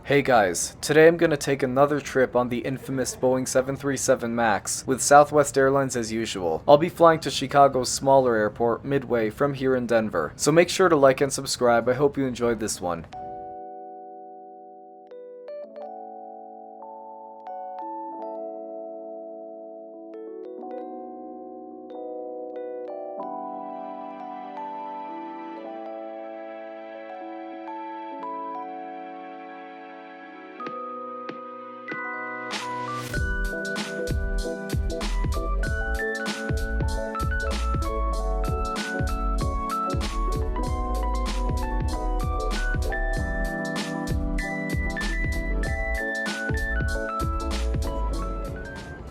Hey guys, today I'm gonna take another trip on the infamous Boeing 737 MAX with Southwest Airlines as usual. I'll be flying to Chicago's smaller airport, Midway, from here in Denver. So make sure to like and subscribe. I hope you enjoyed this one.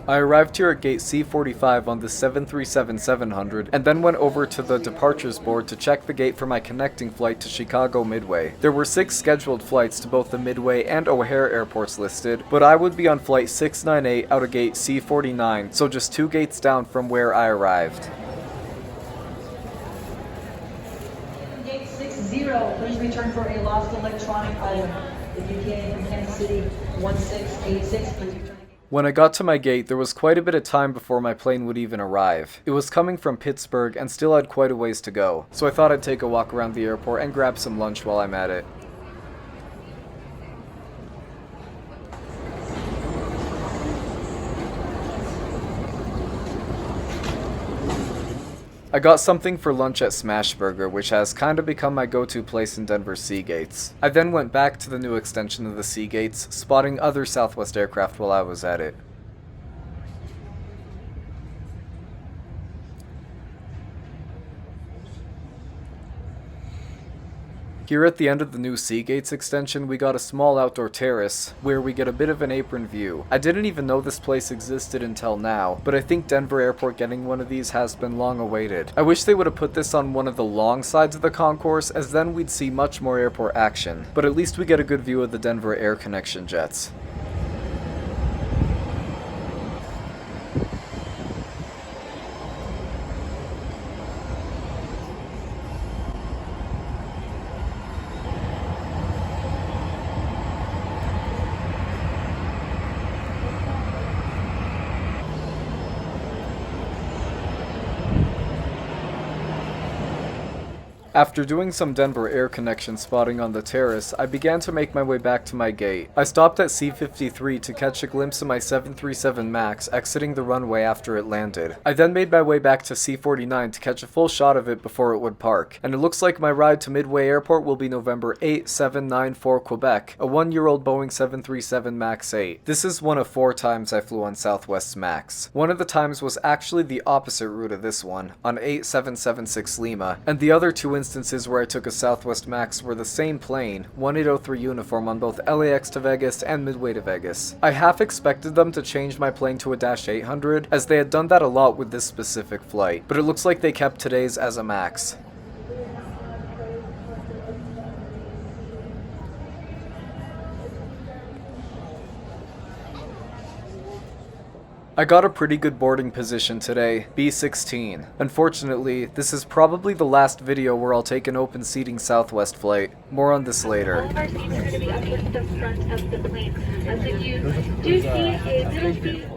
I arrived here at gate C45 on the 737-700 and then went over to the departures board to check the gate for my connecting flight to Chicago Midway. There were 6 scheduled flights to both the Midway and O'Hare airports listed, but I would be on flight 698 out of gate C49, so just 2 gates down from where I arrived. Gate 60, please return for a lost electronic item. If you can, from Kansas City 1686, please return. When I got to my gate, there was quite a bit of time before my plane would even arrive. It was coming from Pittsburgh and still had quite a ways to go, so I thought I'd take a walk around the airport and grab some lunch while I'm at it. I got something for lunch at Smashburger, which has kinda become my go-to place in Denver's sea gates. I then went back to the new extension of the sea gates, spotting other Southwest aircraft while I was at it. Here at the end of the new Sea Gates extension, we got a small outdoor terrace, where we get a bit of an apron view. I didn't even know this place existed until now, but I think Denver Airport getting one of these has been long awaited. I wish they would have put this on one of the long sides of the concourse, as then we'd see much more airport action. But at least we get a good view of the Denver Air Connection jets. After doing some Denver Air Connection spotting on the terrace, I began to make my way back to my gate. I stopped at C53 to catch a glimpse of my 737 MAX exiting the runway after it landed. I then made my way back to C49 to catch a full shot of it before it would park, and it looks like my ride to Midway Airport will be November 8794 Quebec, a 1-year-old Boeing 737 MAX 8. This is one of 4 times I flew on Southwest's MAX. One of the times was actually the opposite route of this one, on 8776 Lima, and the other 2 instances where I took a Southwest MAX were the same plane, 1803 uniform on both LAX to Vegas and Midway to Vegas. I half expected them to change my plane to a Dash 800, as they had done that a lot with this specific flight, but it looks like they kept today's as a MAX. I got a pretty good boarding position today, B16. Unfortunately, this is probably the last video where I'll take an open seating Southwest flight. More on this later. All of our seats are going to be up at the front of the plane. So you do see a little seat.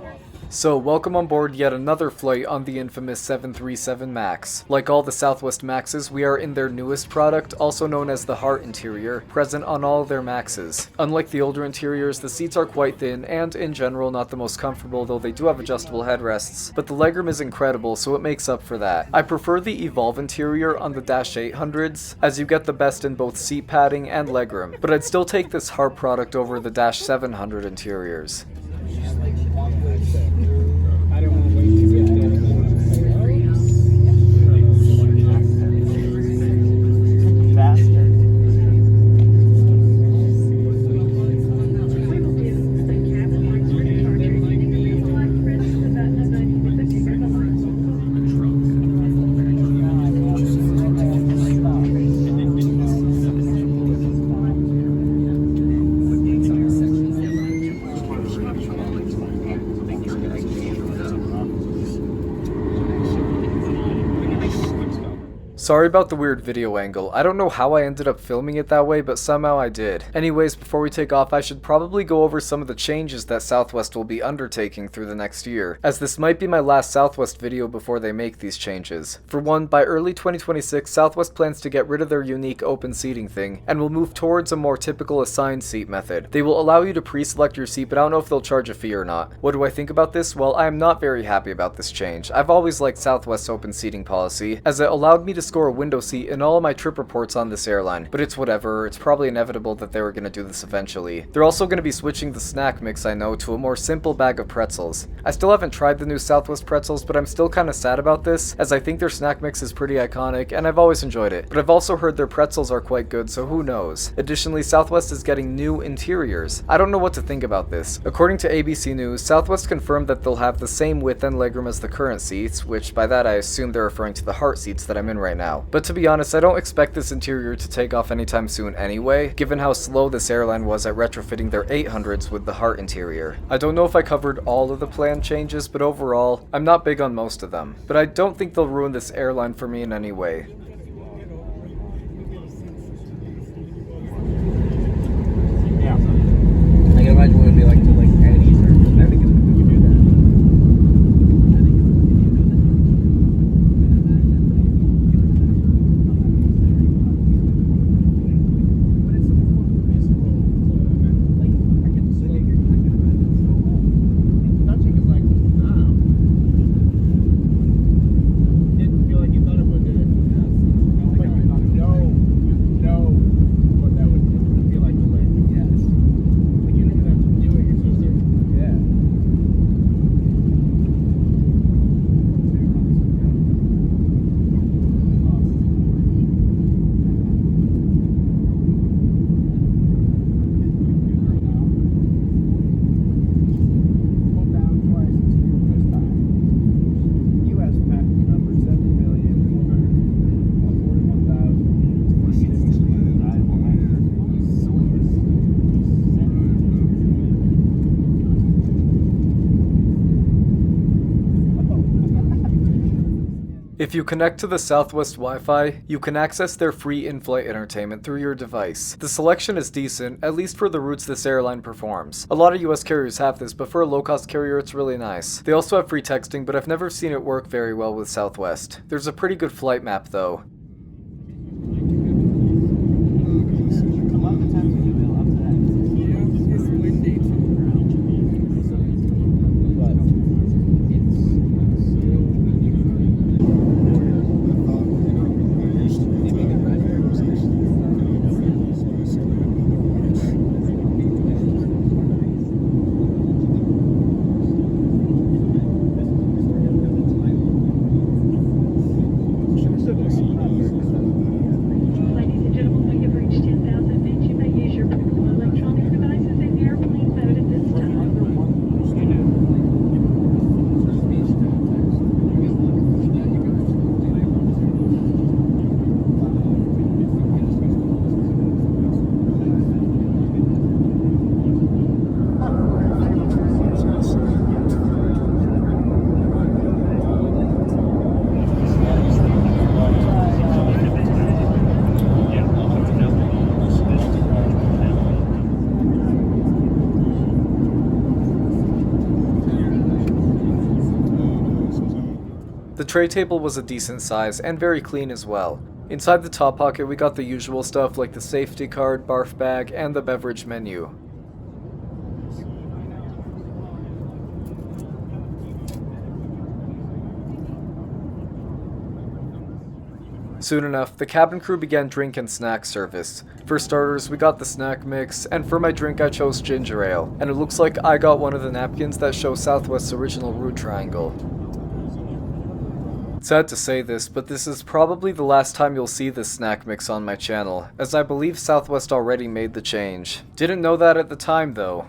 So, welcome on board yet another flight on the infamous 737 MAX. Like all the Southwest MAXes, we are in their newest product, also known as the Heart interior, present on all of their MAXes. Unlike the older interiors, the seats are quite thin and, in general, not the most comfortable, though they do have adjustable headrests, but the legroom is incredible, so it makes up for that. I prefer the Evolve interior on the Dash 800s, as you get the best in both seat padding and legroom, but I'd still take this Heart product over the Dash 700 interiors. I don't want to wait to get there. Faster. Sorry about the weird video angle. I don't know how I ended up filming it that way, but somehow I did. Anyways, before we take off, I should probably go over some of the changes that Southwest will be undertaking through the next year, as this might be my last Southwest video before they make these changes. For one, by early 2026, Southwest plans to get rid of their unique open seating thing, and will move towards a more typical assigned seat method. They will allow you to pre-select your seat, but I don't know if they'll charge a fee or not. What do I think about this? Well, I am not very happy about this change. I've always liked Southwest's open seating policy, as it allowed me to score a window seat in all of my trip reports on this airline, but it's whatever. It's probably inevitable that they were going to do this eventually. They're also going to be switching the snack mix, I know, to a more simple bag of pretzels. I still haven't tried the new Southwest pretzels, but I'm still kind of sad about this, as I think their snack mix is pretty iconic, and I've always enjoyed it. But I've also heard their pretzels are quite good, so who knows. Additionally, Southwest is getting new interiors. I don't know what to think about this. According to ABC News, Southwest confirmed that they'll have the same width and legroom as the current seats, which by that I assume they're referring to the heart seats that I'm in right now. But to be honest, I don't expect this interior to take off anytime soon anyway, given how slow this airline was at retrofitting their 800s with the heart interior. I don't know if I covered all of the planned changes, but overall, I'm not big on most of them. But I don't think they'll ruin this airline for me in any way. Yeah. I can imagine what it'd be like to add Easter. I think we can do that. If you connect to the Southwest Wi-Fi, you can access their free in-flight entertainment through your device. The selection is decent, at least for the routes this airline performs. A lot of US carriers have this, but for a low-cost carrier it's really nice. They also have free texting, but I've never seen it work very well with Southwest. There's a pretty good flight map though. The tray table was a decent size and very clean as well. Inside the top pocket we got the usual stuff like the safety card, barf bag, and the beverage menu. Soon enough, the cabin crew began drink and snack service. For starters, we got the snack mix, and for my drink I chose ginger ale, and it looks like I got one of the napkins that show Southwest's original route triangle. Sad to say this, but this is probably the last time you'll see this snack mix on my channel, as I believe Southwest already made the change. Didn't know that at the time though.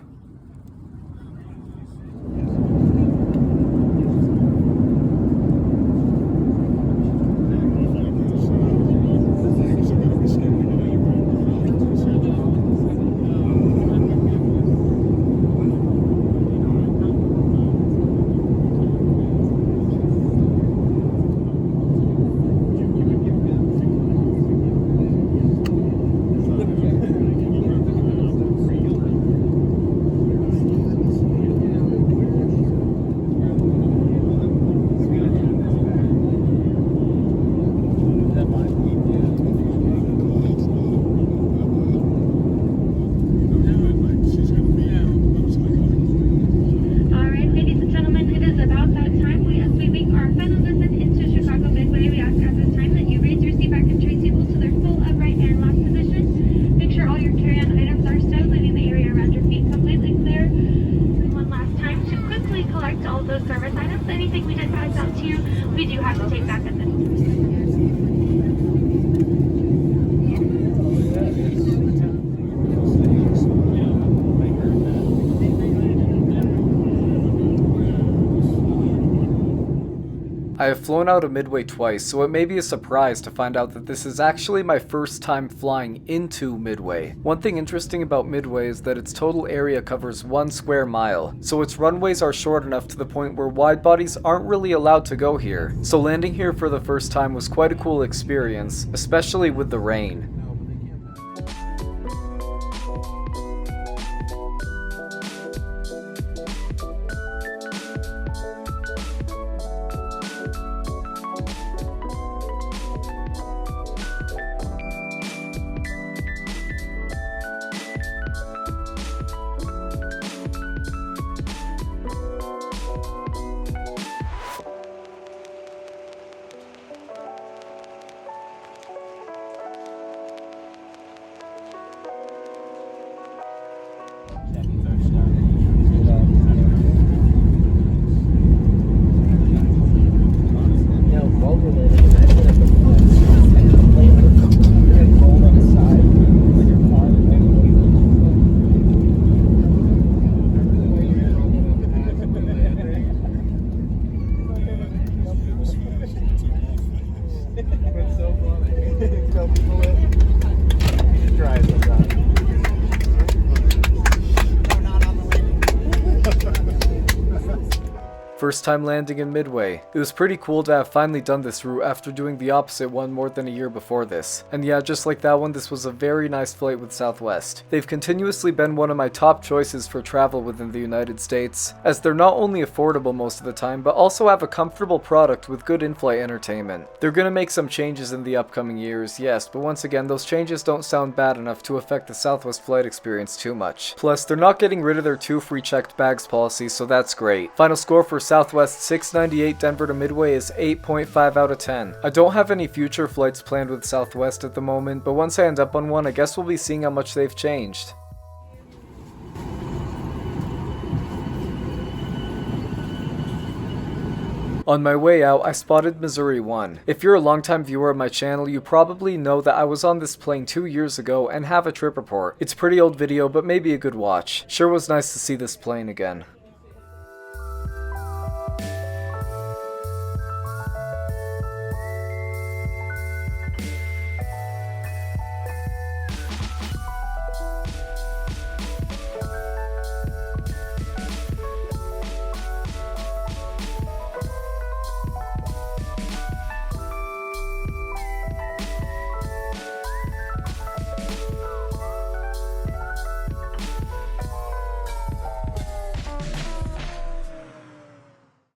you do have to take back at this. I have flown out of Midway twice, so it may be a surprise to find out that this is actually my first time flying into Midway. One thing interesting about Midway is that its total area covers 1 square mile, so its runways are short enough to the point where wide bodies aren't really allowed to go here. So landing here for the first time was quite a cool experience, especially with the rain. First time landing in Midway. It was pretty cool to have finally done this route after doing the opposite one more than a year before this. And yeah, just like that one, this was a very nice flight with Southwest. They've continuously been one of my top choices for travel within the United States, as they're not only affordable most of the time, but also have a comfortable product with good in-flight entertainment. They're gonna make some changes in the upcoming years, yes, but once again, those changes don't sound bad enough to affect the Southwest flight experience too much. Plus, they're not getting rid of their 2 free checked bags policy, so that's great. Final score for Southwest 698 Denver to Midway is 8.5 out of 10. I don't have any future flights planned with Southwest at the moment, but once I end up on one, I guess we'll be seeing how much they've changed. On my way out, I spotted Missouri 1. If you're a longtime viewer of my channel, you probably know that I was on this plane 2 years ago and have a trip report. It's a pretty old video, but maybe a good watch. Sure was nice to see this plane again.